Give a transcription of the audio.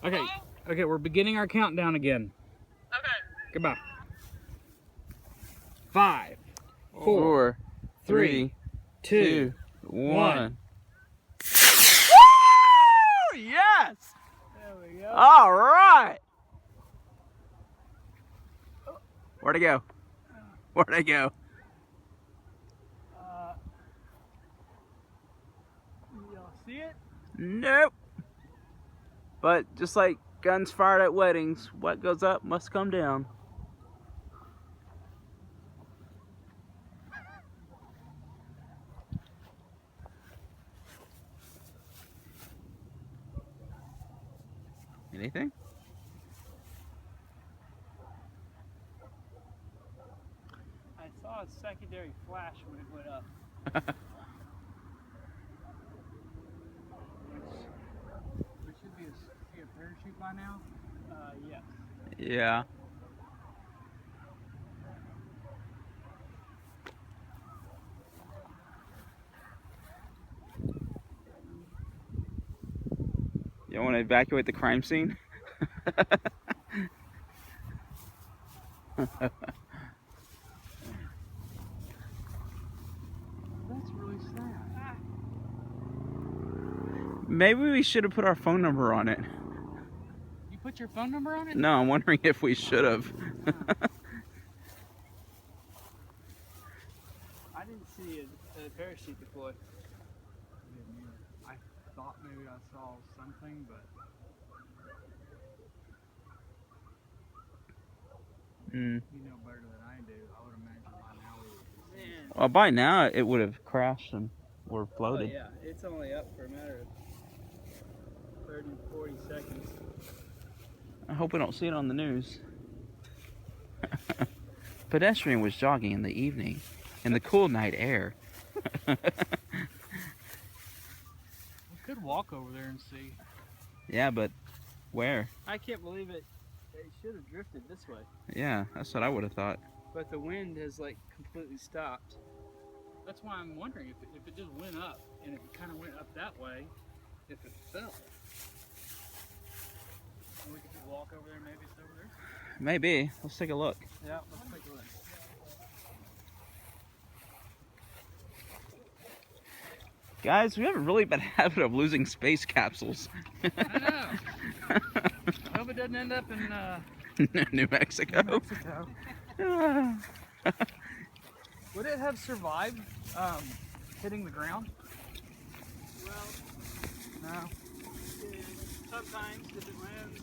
Okay, okay, we're beginning our countdown again. Okay. Goodbye. 5, 4, 4, 3, 2, 1. Woo! Yes! There we go. All right. Where'd it go? Where'd it go? Y'all see it? Nope. But just like guns fired at weddings, what goes up must come down. Anything? I saw a secondary flash when it went up. We should be a parachute by now. Yes. Yeah. You want to evacuate the crime scene? That's really sad. Maybe we should have put our phone number on it. You put your phone number on it? No, I'm wondering if we should have. I didn't see a parachute deploy. I thought maybe I saw something, but you know better than I do. I would imagine by now we would. Man. Well, by now it would have crashed and we're floated. Oh, yeah, it's only up for a matter of 30, 40 seconds. I hope we don't see it on the news. Pedestrian was jogging in the evening in the cool night air. We could walk over there and see. Yeah, but where? I can't believe it. It should have drifted this way. Yeah, that's what I would have thought. But the wind has like completely stopped. That's why I'm wondering if it just went up, and if it kind of went up that way, if it fell. And we could just walk over there, maybe it's over there. Maybe. Let's take a look. Yeah, let's take a look. Guys, we have a really bad habit of losing space capsules. I know. I hope it doesn't end up in New Mexico. New Mexico. Would it have survived hitting the ground? Well, no. Sometimes if it lands